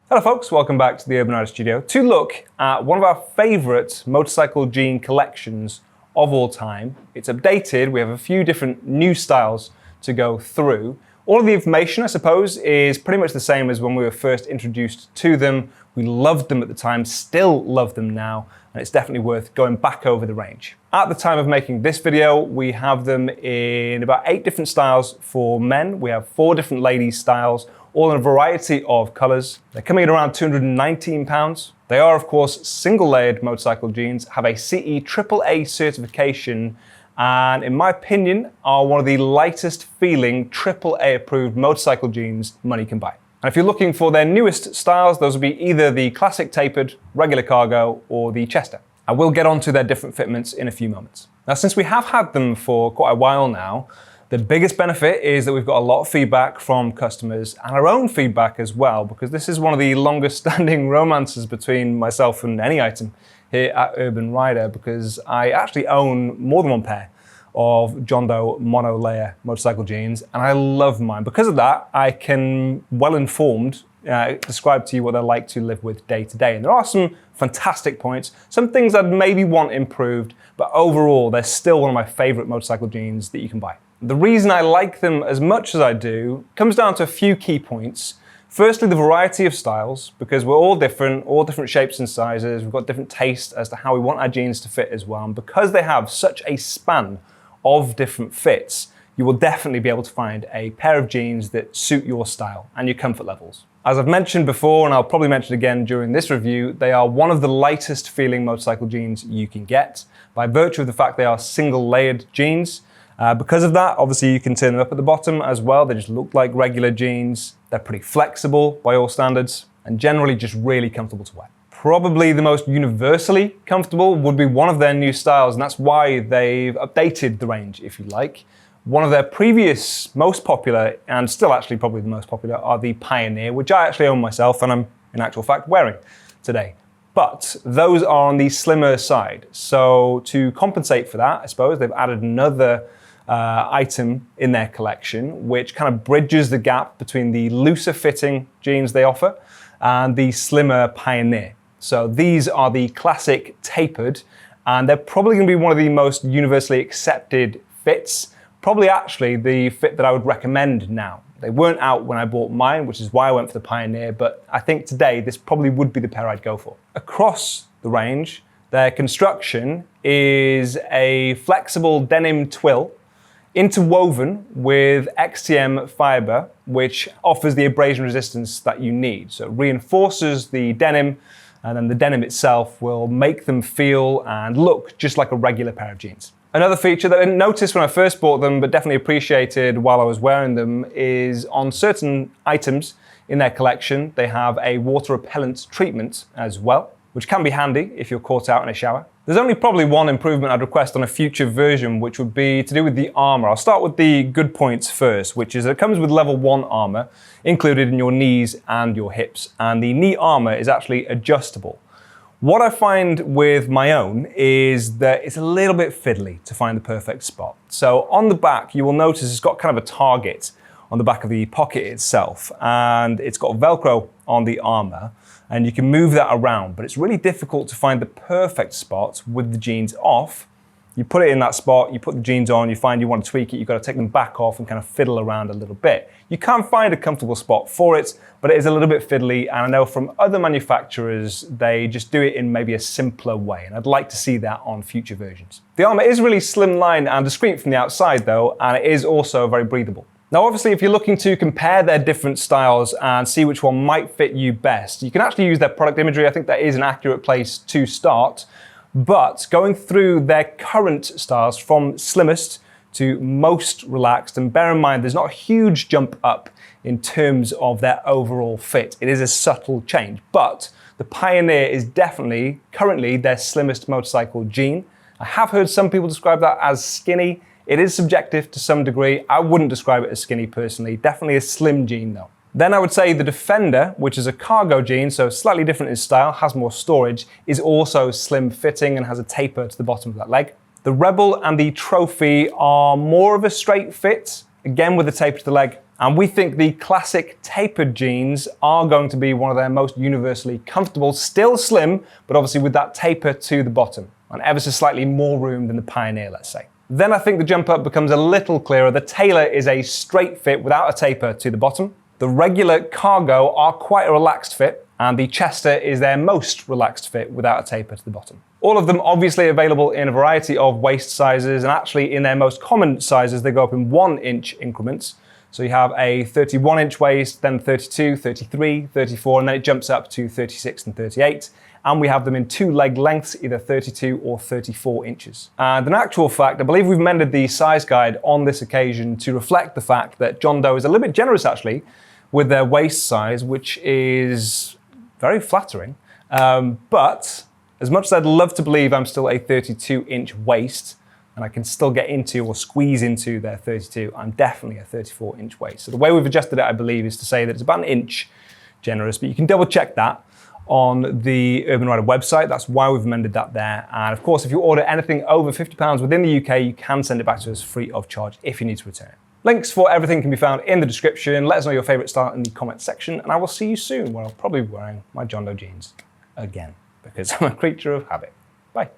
Hello folks, welcome back to the Urban Rider Studio to look at one of our favourite motorcycle jean collections of all time. It's updated, we have a few different new styles to go through. All of the information, I suppose, is pretty much the same as when we were first introduced to them. We loved them at the time, still love them now, and it's definitely worth going back over the range. At the time of making this video, we have them in about 8 different styles for men. We have 4 different ladies styles, all in a variety of colours. They're coming at around £219. They are, of course, single-layered motorcycle jeans, have a CE AAA certification, and in my opinion, are one of the lightest feeling AAA approved motorcycle jeans money can buy. And if you're looking for their newest styles, those will be either the classic tapered, regular cargo, or the Chester. I will get onto their different fitments in a few moments. Now, since we have had them for quite a while now, the biggest benefit is that we've got a lot of feedback from customers and our own feedback as well, because this is one of the longest standing romances between myself and any item here at Urban Rider, because I actually own more than one pair of DOE Monolayer motorcycle jeans, and I love mine. Because of that, I can, well-informed, describe to you what they're like to live with day to day. And there are some fantastic points, some things I'd maybe want improved, but overall, they're still one of my favorite motorcycle jeans that you can buy. The reason I like them as much as I do comes down to a few key points. Firstly, the variety of styles, because we're all different shapes and sizes. We've got different tastes as to how we want our jeans to fit as well. And because they have such a span of different fits, you will definitely be able to find a pair of jeans that suit your style and your comfort levels. As I've mentioned before, and I'll probably mention again during this review, they are one of the lightest feeling motorcycle jeans you can get by virtue of the fact they are single layered jeans. Because of that, obviously you can turn them up at the bottom as well. They just look like regular jeans. They're pretty flexible by all standards and generally just really comfortable to wear. Probably the most universally comfortable would be one of their new styles, and that's why they've updated the range, if you like. One of their previous most popular, and still actually probably the most popular, are the Pioneer, which I actually own myself and I'm in actual fact wearing today. But those are on the slimmer side. So to compensate for that, I suppose, they've added another item in their collection, which kind of bridges the gap between the looser fitting jeans they offer and the slimmer Pioneer. So these are the classic tapered, and they're probably going to be one of the most universally accepted fits, probably actually the fit that I would recommend now. They weren't out when I bought mine, which is why I went for the Pioneer, but I think today this probably would be the pair I'd go for. Across the range, their construction is a flexible denim twill interwoven with XTM fiber, which offers the abrasion resistance that you need. So it reinforces the denim, and then the denim itself will make them feel and look just like a regular pair of jeans. Another feature that I didn't notice when I first bought them, but definitely appreciated while I was wearing them, is on certain items in their collection, they have a water repellent treatment as well, which can be handy if you're caught out in a shower. There's only probably one improvement I'd request on a future version, which would be to do with the armor. I'll start with the good points first, which is that it comes with level 1 armor included in your knees and your hips, and the knee armor is actually adjustable. What I find with my own is that it's a little bit fiddly to find the perfect spot. So on the back, you will notice it's got kind of a target on the back of the pocket itself, and it's got Velcro on the armor, and you can move that around, but it's really difficult to find the perfect spot with the jeans off. You put it in that spot, you put the jeans on, you find you want to tweak it, you've got to take them back off and kind of fiddle around a little bit. You can find a comfortable spot for it, but it is a little bit fiddly, and I know from other manufacturers, they just do it in maybe a simpler way, and I'd like to see that on future versions. The armor is really slimline and discreet from the outside though, and it is also very breathable. Now, obviously, if you're looking to compare their different styles and see which one might fit you best, you can actually use their product imagery. I think that is an accurate place to start. But going through their current styles from slimmest to most relaxed, and bear in mind, there's not a huge jump up in terms of their overall fit. It is a subtle change, but the Pioneer is definitely currently their slimmest motorcycle jean. I have heard some people describe that as skinny. It is subjective to some degree. I wouldn't describe it as skinny personally. Definitely a slim jean though. Then I would say the Defender, which is a cargo jean, so slightly different in style, has more storage, is also slim fitting and has a taper to the bottom of that leg. The Rebel and the Trophy are more of a straight fit, again with a taper to the leg And we think the classic tapered jeans are going to be one of their most universally comfortable, still slim, but obviously with that taper to the bottom, and ever so slightly more room than the Pioneer, let's say. Then I think the jump up becomes a little clearer. The Tailor is a straight fit without a taper to the bottom. The regular Cargo are quite a relaxed fit, and the Chester is their most relaxed fit without a taper to the bottom. All of them obviously available in a variety of waist sizes, and actually in their most common sizes, they go up in 1-inch increments. So you have a 31-inch waist, then 32, 33, 34, and then it jumps up to 36 and 38. And we have them in 2 leg lengths, either 32 or 34 inches. And in actual fact, I believe we've amended the size guide on this occasion to reflect the fact that John Doe is a little bit generous actually with their waist size, which is very flattering. But as much as I'd love to believe I'm still a 32-inch waist, and I can still get into or squeeze into their 32, I'm definitely a 34-inch waist. So the way we've adjusted it, I believe, is to say that it's about 1 inch generous, but you can double check that on the Urban Rider website. That's why we've amended that there. And of course, if you order anything over £50 within the UK, you can send it back to us free of charge if you need to return it. Links for everything can be found in the description. Let us know your favorite style in the comments section, and I will see you soon, where I'll probably be wearing my John Doe jeans again, because I'm a creature of habit. Bye.